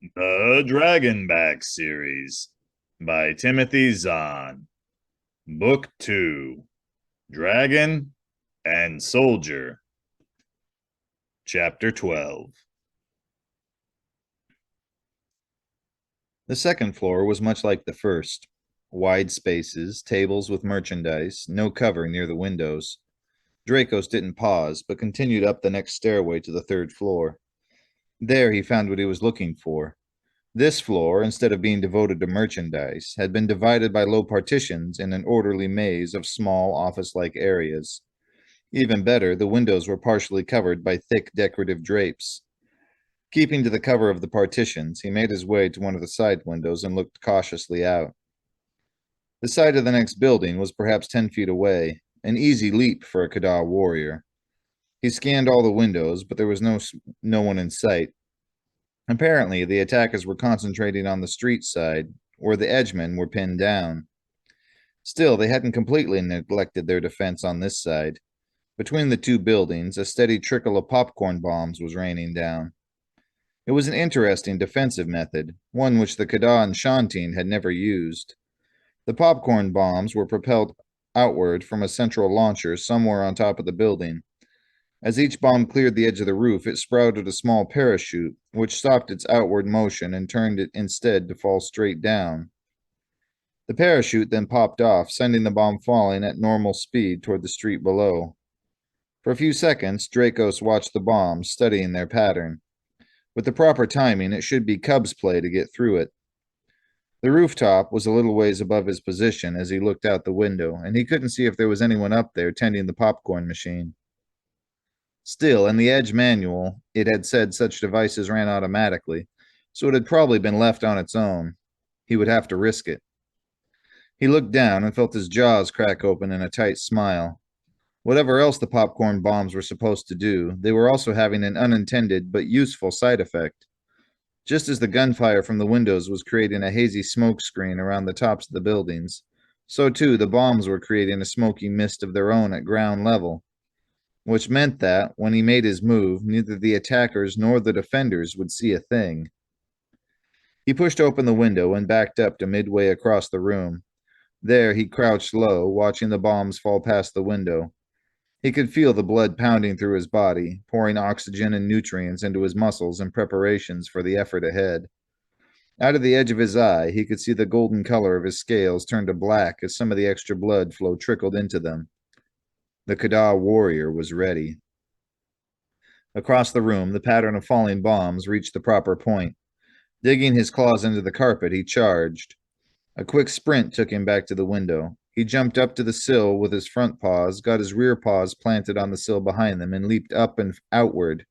The Dragonback series by Timothy Zahn. Book 2. Dragon and Soldier. Chapter 12. The second floor was much like the first. Wide spaces, tables with merchandise, no cover near the windows. Dracos didn't pause, but continued up the next stairway to the third floor. There he found what he was looking for. This floor, instead of being devoted to merchandise, had been divided by low partitions in an orderly maze of small office-like areas. Even better, the windows were partially covered by thick decorative drapes. Keeping to the cover of the partitions, he made his way to one of the side windows and looked cautiously out. The side of the next building was perhaps 10 feet away, an easy leap for a Kadar warrior. He scanned all the windows, but there was no one in sight. Apparently, the attackers were concentrating on the street side, where the edgemen were pinned down. Still, they hadn't completely neglected their defense on this side. Between the two buildings, a steady trickle of popcorn bombs was raining down. It was an interesting defensive method, one which the Kadar and Shantine had never used. The popcorn bombs were propelled outward from a central launcher somewhere on top of the building. As each bomb cleared the edge of the roof, it sprouted a small parachute, which stopped its outward motion and turned it instead to fall straight down. The parachute then popped off, sending the bomb falling at normal speed toward the street below. For a few seconds, Dracos watched the bombs, studying their pattern. With the proper timing, it should be cub's play to get through it. The rooftop was a little ways above his position as he looked out the window, and he couldn't see if there was anyone up there tending the popcorn machine. Still, in the Edge manual, it had said such devices ran automatically, so it had probably been left on its own. He would have to risk it. He looked down and felt his jaws crack open in a tight smile. Whatever else the popcorn bombs were supposed to do, they were also having an unintended but useful side effect. Just as the gunfire from the windows was creating a hazy smoke screen around the tops of the buildings, so too the bombs were creating a smoky mist of their own at ground level, which meant that, when he made his move, neither the attackers nor the defenders would see a thing. He pushed open the window and backed up to midway across the room. There he crouched low, watching the bombs fall past the window. He could feel the blood pounding through his body, pouring oxygen and nutrients into his muscles in preparations for the effort ahead. Out of the edge of his eye, he could see the golden color of his scales turn to black as some of the extra blood flow trickled into them. The Kadar warrior was ready. Across the room, the pattern of falling bombs reached the proper point. Digging his claws into the carpet, he charged. A quick sprint took him back to the window. He jumped up to the sill with his front paws, got his rear paws planted on the sill behind them, and leaped up and outward.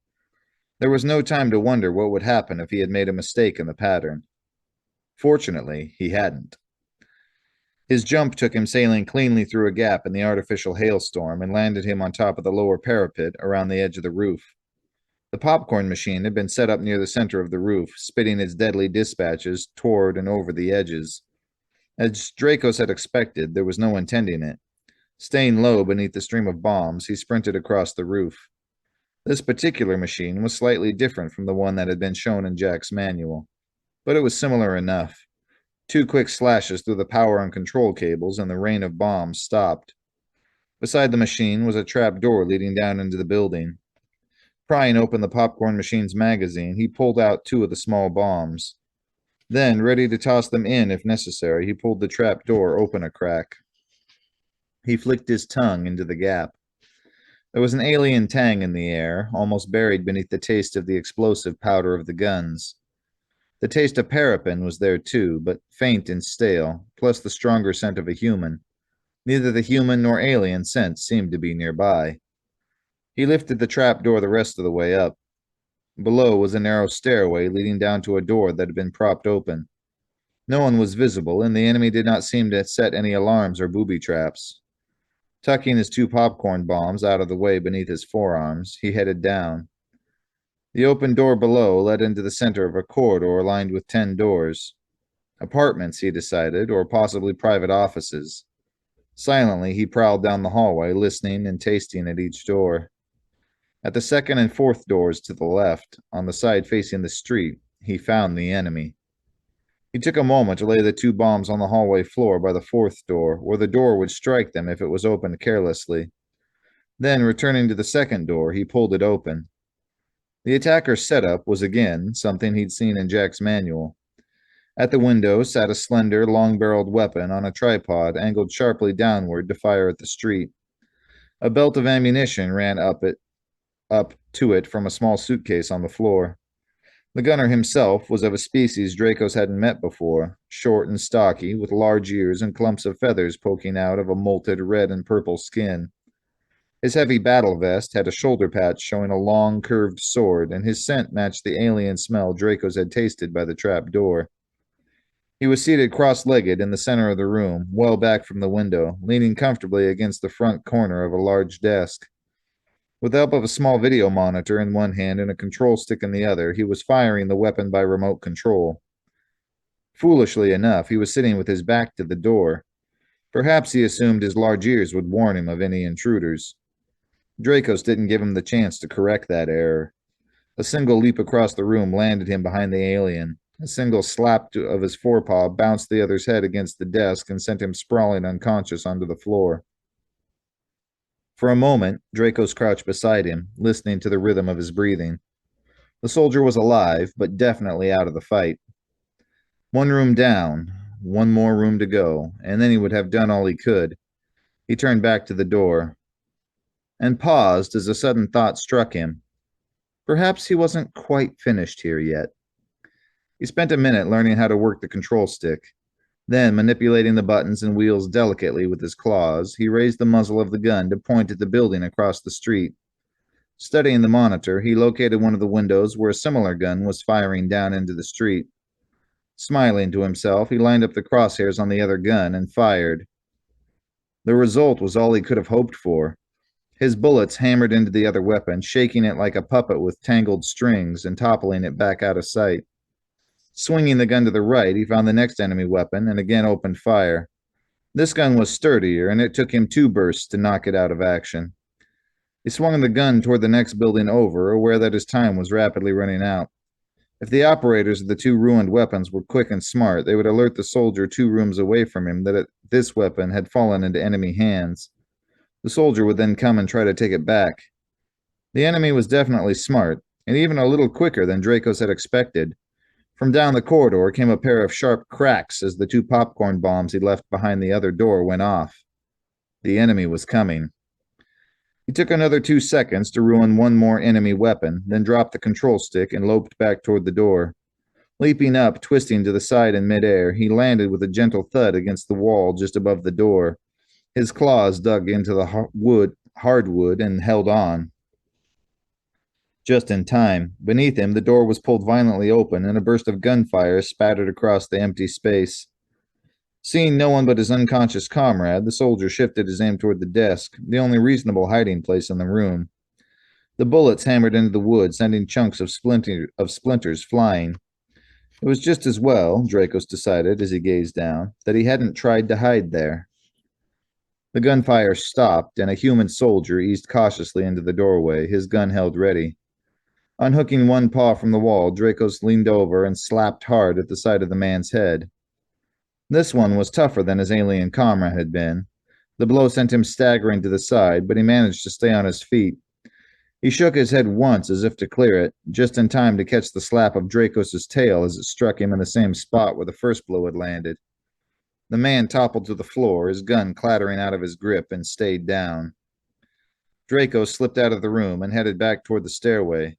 There was no time to wonder what would happen if he had made a mistake in the pattern. Fortunately, he hadn't. His jump took him sailing cleanly through a gap in the artificial hailstorm and landed him on top of the lower parapet around the edge of the roof. The popcorn machine had been set up near the center of the roof, spitting its deadly dispatches toward and over the edges. As Dracos had expected, there was no one tending it. Staying low beneath the stream of bombs, he sprinted across the roof. This particular machine was slightly different from the one that had been shown in Jack's manual, but it was similar enough. Two quick slashes through the power and control cables, and the rain of bombs stopped. Beside the machine was a trap door leading down into the building. Prying open the popcorn machine's magazine, he pulled out two of the small bombs. Then, ready to toss them in if necessary, he pulled the trap door open a crack. He flicked his tongue into the gap. There was an alien tang in the air, almost buried beneath the taste of the explosive powder of the guns. The taste of paraffin was there too, but faint and stale, plus the stronger scent of a human. Neither the human nor alien scent seemed to be nearby. He lifted the trap door the rest of the way up. Below was a narrow stairway leading down to a door that had been propped open. No one was visible, and the enemy did not seem to set any alarms or booby traps. Tucking his two popcorn bombs out of the way beneath his forearms, he headed down. The open door below led into the center of a corridor lined with 10 doors. Apartments, he decided, or possibly private offices. Silently, he prowled down the hallway, listening and tasting at each door. At the second and fourth doors to the left, on the side facing the street, he found the enemy. He took a moment to lay the 2 bombs on the hallway floor by the 4th door, where the door would strike them if it was opened carelessly. Then, returning to the 2nd door, he pulled it open. The attacker's setup was again something he'd seen in Jack's manual. At the window sat a slender, long-barreled weapon on a tripod angled sharply downward to fire at the street. A belt of ammunition ran up to it from a small suitcase on the floor. The gunner himself was of a species Dracos hadn't met before, short and stocky, with large ears and clumps of feathers poking out of a molted red and purple skin. His heavy battle vest had a shoulder patch showing a long, curved sword, and his scent matched the alien smell Dracos had tasted by the trap door. He was seated cross-legged in the center of the room, well back from the window, leaning comfortably against the front corner of a large desk. With the help of a small video monitor in one hand and a control stick in the other, he was firing the weapon by remote control. Foolishly enough, he was sitting with his back to the door. Perhaps he assumed his large ears would warn him of any intruders. Dracos didn't give him the chance to correct that error. A single leap across the room landed him behind the alien. A single slap of his forepaw bounced the other's head against the desk and sent him sprawling unconscious onto the floor. For a moment, Dracos crouched beside him, listening to the rhythm of his breathing. The soldier was alive, but definitely out of the fight. 1 room down, 1 more room to go, and then he would have done all he could. He turned back to the door and paused as a sudden thought struck him. Perhaps he wasn't quite finished here yet. He spent a minute learning how to work the control stick. Then, manipulating the buttons and wheels delicately with his claws, he raised the muzzle of the gun to point at the building across the street. Studying the monitor, he located one of the windows where a similar gun was firing down into the street. Smiling to himself, he lined up the crosshairs on the other gun and fired. The result was all he could have hoped for. His bullets hammered into the other weapon, shaking it like a puppet with tangled strings and toppling it back out of sight. Swinging the gun to the right, he found the next enemy weapon and again opened fire. This gun was sturdier, and it took him 2 bursts to knock it out of action. He swung the gun toward the next building over, aware that his time was rapidly running out. If the operators of the 2 ruined weapons were quick and smart, they would alert the soldier 2 rooms away from him that this weapon had fallen into enemy hands. The soldier would then come and try to take it back. The enemy was definitely smart, and even a little quicker than Dracos had expected. From down the corridor came a pair of sharp cracks as the 2 popcorn bombs he left behind the other door went off. The enemy was coming. He took another 2 seconds to ruin 1 more enemy weapon, then dropped the control stick and loped back toward the door. Leaping up, twisting to the side in midair, he landed with a gentle thud against the wall just above the door. His claws dug into the hardwood and held on. Just in time. Beneath him, the door was pulled violently open, and a burst of gunfire spattered across the empty space. Seeing no one but his unconscious comrade, the soldier shifted his aim toward the desk, the only reasonable hiding place in the room. The bullets hammered into the wood, sending chunks of splinters flying. It was just as well, Dracos decided as he gazed down, that he hadn't tried to hide there. The gunfire stopped, and a human soldier eased cautiously into the doorway, his gun held ready. Unhooking 1 paw from the wall, Dracos leaned over and slapped hard at the side of the man's head. This one was tougher than his alien comrade had been. The blow sent him staggering to the side, but he managed to stay on his feet. He shook his head once as if to clear it, just in time to catch the slap of Dracos' tail as it struck him in the same spot where the first blow had landed. The man toppled to the floor, his gun clattering out of his grip, and stayed down. Dracos slipped out of the room and headed back toward the stairway.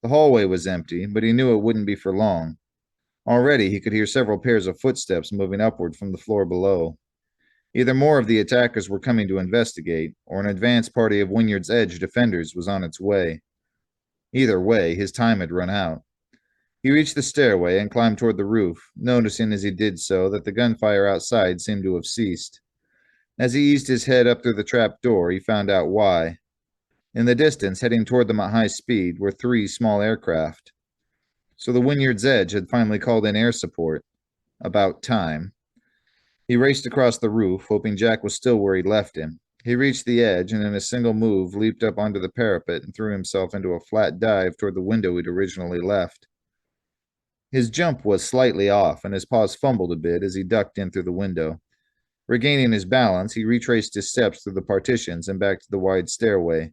The hallway was empty, but he knew it wouldn't be for long. Already he could hear several pairs of footsteps moving upward from the floor below. Either more of the attackers were coming to investigate, or an advance party of Wynyard's Edge defenders was on its way. Either way, his time had run out. He reached the stairway and climbed toward the roof, noticing as he did so that the gunfire outside seemed to have ceased. As he eased his head up through the trap door, he found out why. In the distance, heading toward them at high speed, were 3 small aircraft. So the Wynyard's Edge had finally called in air support. About time. He raced across the roof, hoping Jack was still where he left him. He reached the edge and in a single move leaped up onto the parapet and threw himself into a flat dive toward the window he'd originally left. His jump was slightly off, and his paws fumbled a bit as he ducked in through the window. Regaining his balance, he retraced his steps through the partitions and back to the wide stairway.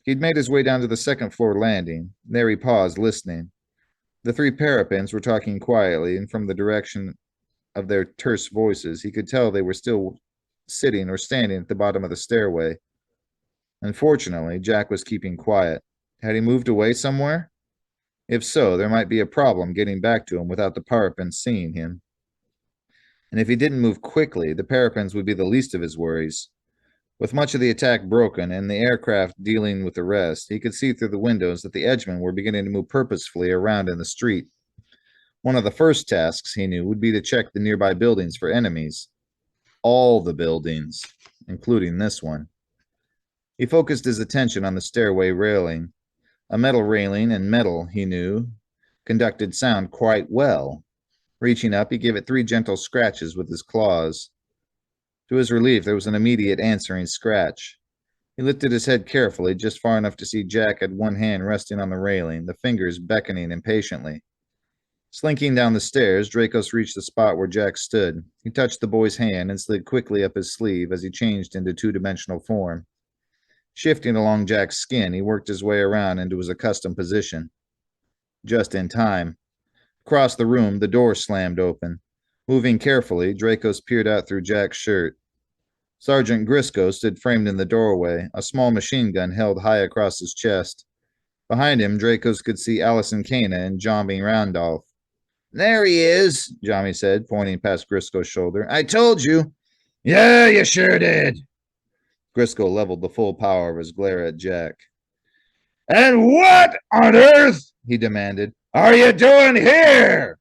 He'd made his way down to the second-floor landing. There he paused, listening. The three parapets were talking quietly, and from the direction of their terse voices, he could tell they were still sitting or standing at the bottom of the stairway. Unfortunately, Jack was keeping quiet. Had he moved away somewhere? If so, there might be a problem getting back to him without the parapets seeing him. And if he didn't move quickly, the parapets would be the least of his worries. With much of the attack broken and the aircraft dealing with the rest, he could see through the windows that the edgemen were beginning to move purposefully around in the street. One of the first tasks, he knew, would be to check the nearby buildings for enemies. All the buildings, including this one. He focused his attention on the stairway railing. A metal railing, and metal, he knew, conducted sound quite well. Reaching up, he gave it 3 gentle scratches with his claws. To his relief, there was an immediate answering scratch. He lifted his head carefully, just far enough to see Jack had one hand resting on the railing, the fingers beckoning impatiently. Slinking down the stairs, Dracos reached the spot where Jack stood. He touched the boy's hand and slid quickly up his sleeve as he changed into two-dimensional form. Shifting along Jack's skin, he worked his way around into his accustomed position. Just in time. Across the room, the door slammed open. Moving carefully, Dracos peered out through Jack's shirt. Sergeant Grisco stood framed in the doorway, a small machine gun held high across his chest. Behind him, Dracos could see Allison Cana and Jommy Randolph. "There he is," Jommy said, pointing past Grisco's shoulder. "I told you." "Yeah, you sure did." Grisco leveled the full power of his glare at Jack. "And what on earth," he demanded, "are you doing here?"